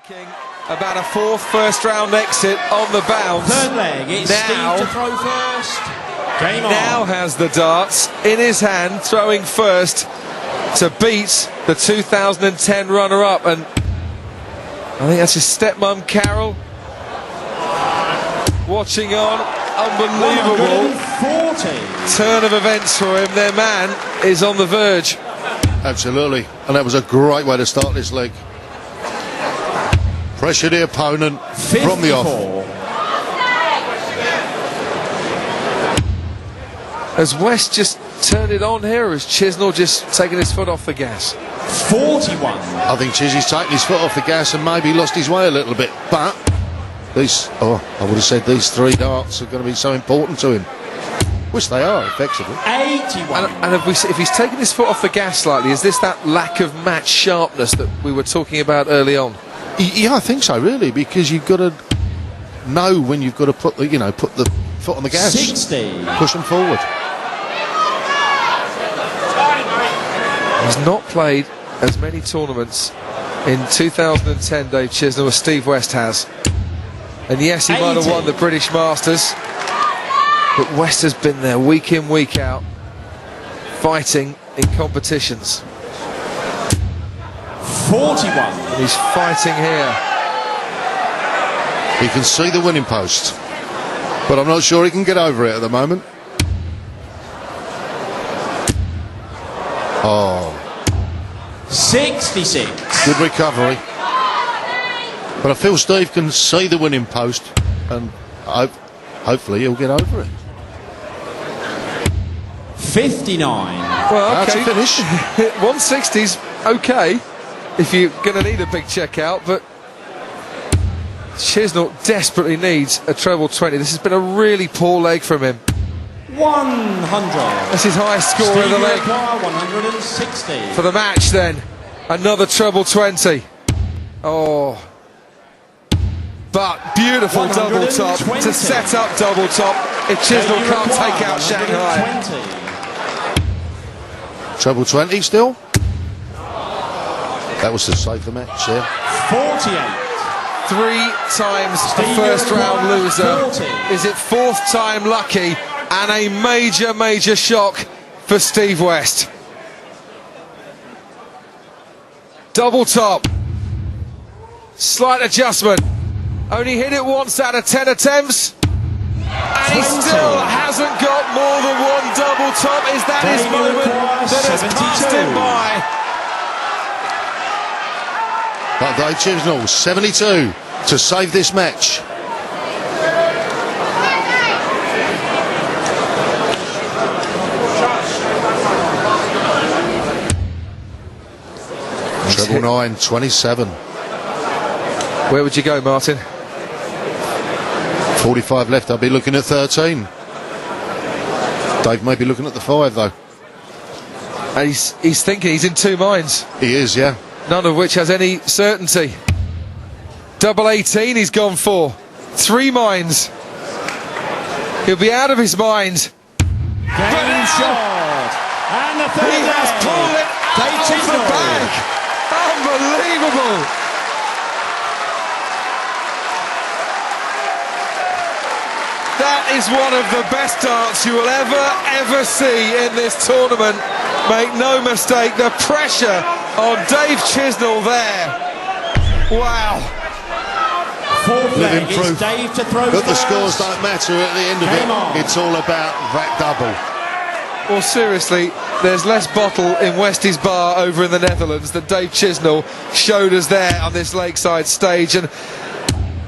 Thinking about a fourth first-round exit on the bounce. Third leg, it's now, Steve to throw first. Game on. Now has the darts in his hand, throwing first to beat the 2010 runner-up. And I think that's his stepmom, Carol, watching on. Unbelievable 140. turn of events for him. Their man is on the verge. Absolutely, and that was a great way to start this leg. Pressure the opponent 54. from the off. Has West just turned it on here, or has Chisnall just taken his foot off the gas? 41. I think Chizzy's taken his foot off the gas and maybe lost his way a little bit, but these, I would have said these three darts are going to be so important to him, which they are, effectively. 81. And if he's taken his foot off the gas slightly, is this that lack of match sharpness that we were talking about early on? Yeah, I think so, really, because you've got to know when you've got to put the, put the foot on the gas. 60. Push them forward. He's not played as many tournaments in 2010, Dave Chisnall, as Steve West has. And yes, he might have won the British Masters, but West has been there week in, week out, fighting in competitions. 41. And he's fighting here. He can see the winning post, but I'm not sure he can get over it at the moment. Oh, 66. good recovery. But I feel Steve can see the winning post, and hopefully he'll get over it. 59. Well, That's okay. a finish. 160's okay if you're going to need a big check out, but Chisnall desperately needs a treble 20. This has been a really poor leg from him. 100. That's his highest score of the leg. 160. For the match then, another treble 20. Oh. But beautiful double top to set up double top if Chisnall can't take out Shanghai. Treble 20 still. That was to save the match, yeah. 48. 3 times the first round loser. Is it fourth time lucky? And a major shock for Steve West. Double top. Slight adjustment. Only hit it once out of 10 attempts. And he still hasn't got more than one double top. Is that his moment that has passed him by? But Dave Chisnall, 72 to save this match. Treble 9, 27. Where would you go, Martin? 45 left, I'll be looking at 13. Dave may be looking at the 5 though. And he's thinking, he's in two minds. He is, yeah. None of which has any certainty. Double 18 he's gone for. 3 minds. He'll be out of his mind. Game shot. And the third He has leg. pulled it Dave out of the Chisnall. bag. Unbelievable. That is one of the best darts you will ever see in this tournament. Make no mistake, the pressure on Dave Chisnall there. Wow. Fourth leg, Living proof it's Dave to throw that the first. scores don't matter at the end of Game on. it. It's all about that double. Well, seriously, there's less bottle in Westie's bar over in the Netherlands than Dave Chisnall showed us there on this Lakeside stage. And,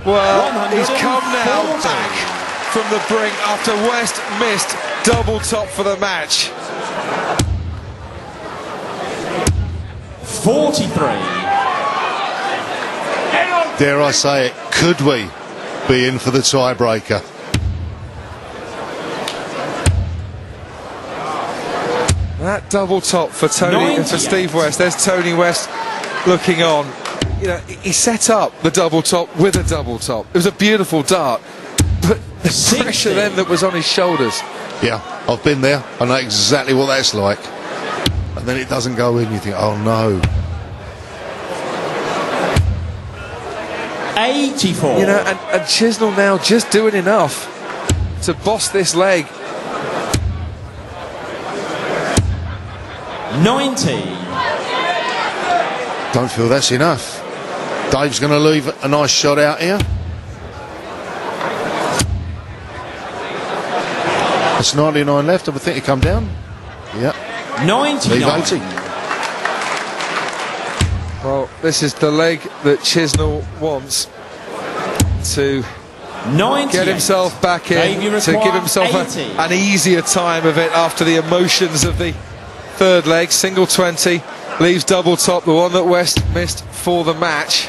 well, he's come now 140. back from the brink after West missed double top for the match. 43. Dare I say it, could we be in for the tiebreaker? That double top for Tony and for 98. Steve West. There's Tony West looking on. He set up the double top with a double top. It was a beautiful dart, but the 60. pressure then that was on his shoulders. Yeah, I've been there. I know exactly what that's like. And then it doesn't go in. You think, oh no. 84. You know, and Chisnall now just doing enough to boss this leg. 90. Don't feel that's enough. Dave's going to leave a nice shot out here. It's 99 left. I think he come down. Yeah. 99. Leave 80. Well, this is the leg that Chisnall wants to 98. get himself back in, Dave, to give himself 80. an easier time of it after the emotions of the third leg. Single 20, leaves double top, the one that West missed for the match.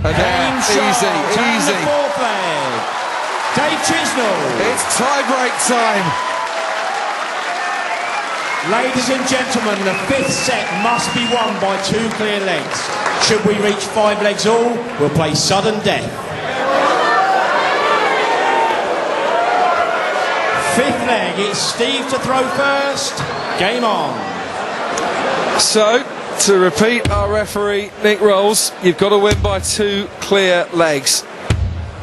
And now, easy. Fourth leg. Dave Chisnall. It's tie-break time. Ladies and gentlemen, the fifth set must be won by 2 clear legs. Should we reach 5 legs all, we'll play sudden death. Fifth leg, it's Steve to throw first. Game on. So, to repeat our referee, Nick Rolls, you've got to win by 2 clear legs.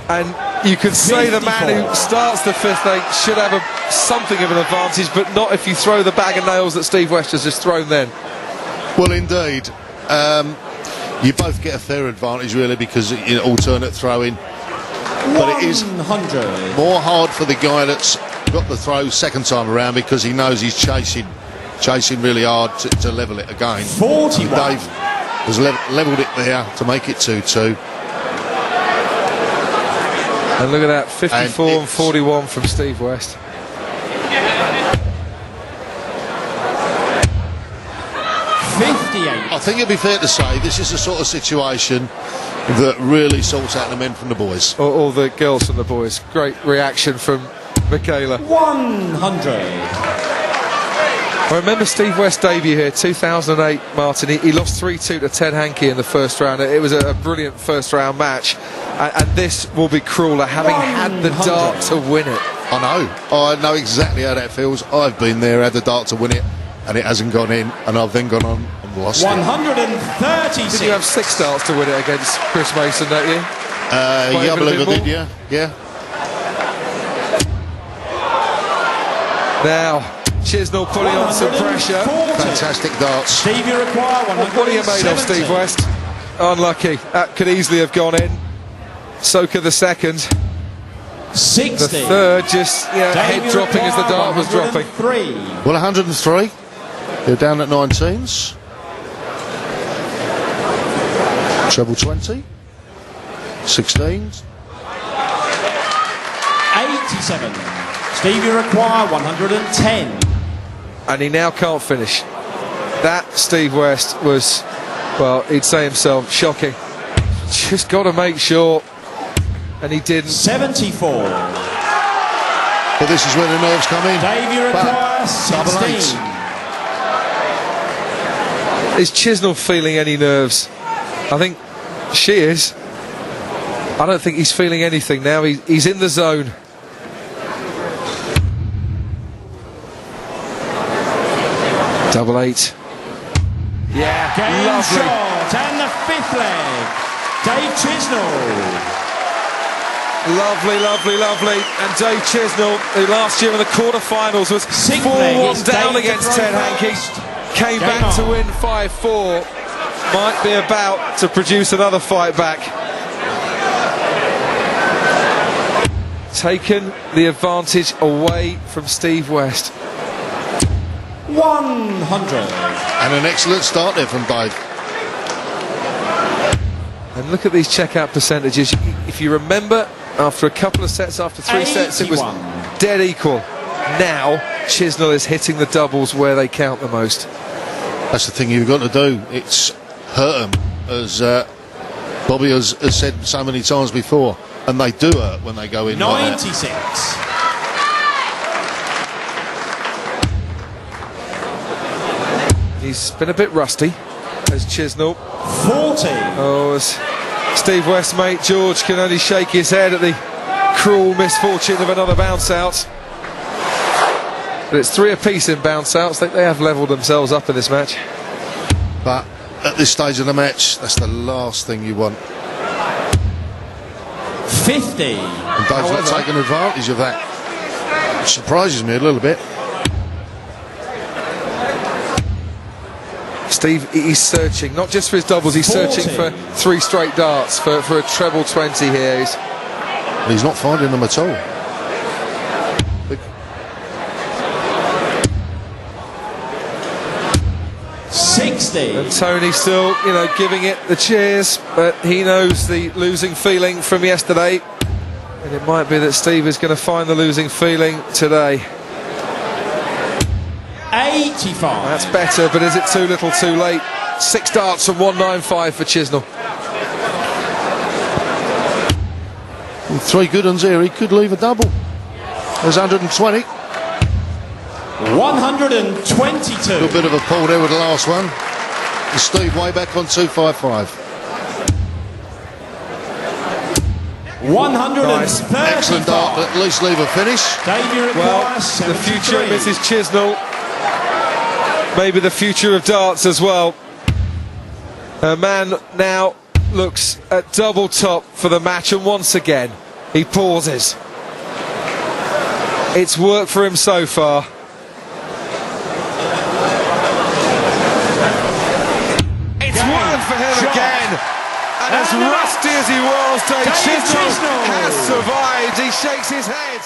And you could say the man 54. who starts the fifth leg should have something of an advantage, but not if you throw the bag of nails that Steve West has just thrown then. Well, indeed. You both get a fair advantage, really, because alternate throwing. But it is 100. more hard for the guy that's got the throw second time around because he knows he's chasing really hard to level it again. 41. Dave has levelled it there to make it 2-2. And look at that, 54 and 41 from Steve West. 58. I think it'd be fair to say this is the sort of situation that really sorts out the men from the boys. Or the girls from the boys. Great reaction from Michaela. 100. I remember Steve West's debut here, 2008, Martin. He lost 3-2 to Ted Hankey in the first round. It was a brilliant first round match. And this will be crueler, having had the dart to win it. I know exactly how that feels. I've been there, had the dart to win it, and it hasn't gone in, and I've then gone on and lost 136. Did you have 6 darts to win it against Chris Mason that year? Yeah, I believe I did, yeah. Now, Chisnall putting on some pressure. Fantastic darts. Steve, you require 170. What are you made of, Steve West? Unlucky. That could easily have gone in. So could the second. 60. The third just head dropping as the dart was dropping. Well, 103. They're down at 19s. Treble 20. 16s. 87. Steve, you require 110. And he now can't finish. That, Steve West, was, well, he'd say himself, shocking. Just got to make sure. And he didn't. 74. But this is where the nerves come in. Dave, you require 16. Is Chisnall feeling any nerves? I think she is. I don't think he's feeling anything now. He's in the zone. Double 8. Yeah, Game lovely. shot. And the fifth leg. Dave Chisnall. Lovely. And Dave Chisnall, who last year in the quarterfinals was 4-1 down against Ted Hankey, came back to win 5-4. Might be about to produce another fight back. Taken the advantage away from Steve West. 100. And an excellent start there from Dave. And look at these checkout percentages. If you remember, after a couple of sets, after 3 sets, it was dead equal. Now, Chisnall is hitting the doubles where they count the most. That's the thing you've got to do. It's hurt them, as Bobby has said so many times before. And they do hurt when they go in. 96. Like He's been a bit rusty, as Chisnall. 40. Oh, as Steve West's mate George can only shake his head at the cruel misfortune of another bounce out. But it's 3 apiece in bounce outs. They have levelled themselves up in this match. But at this stage of the match, that's the last thing you want. 50. And Dave's not taking advantage of that. It surprises me a little bit. Steve, he's searching, not just for his doubles, he's 40. searching for 3 straight darts, for a treble 20 here. He's not finding them at all. 60. And Tony still, giving it the cheers, but he knows the losing feeling from yesterday. And it might be that Steve is going to find the losing feeling today. 85. That's better, but is it too little too late? 6 darts from 195 for Chisnall. With 3 good ones here, he could leave a double. There's 120. 122. A bit of a pull there with the last one. And Steve way back on 255. 135. Excellent dart, at least leave a finish. Well, the future of Mrs. Chisnall, maybe the future of darts as well. Her man now looks at double top for the match, and once again he pauses. It's worked for him so far. It's worked for him again. And as rusty as he was, Dave Chisnall has survived. He shakes his head.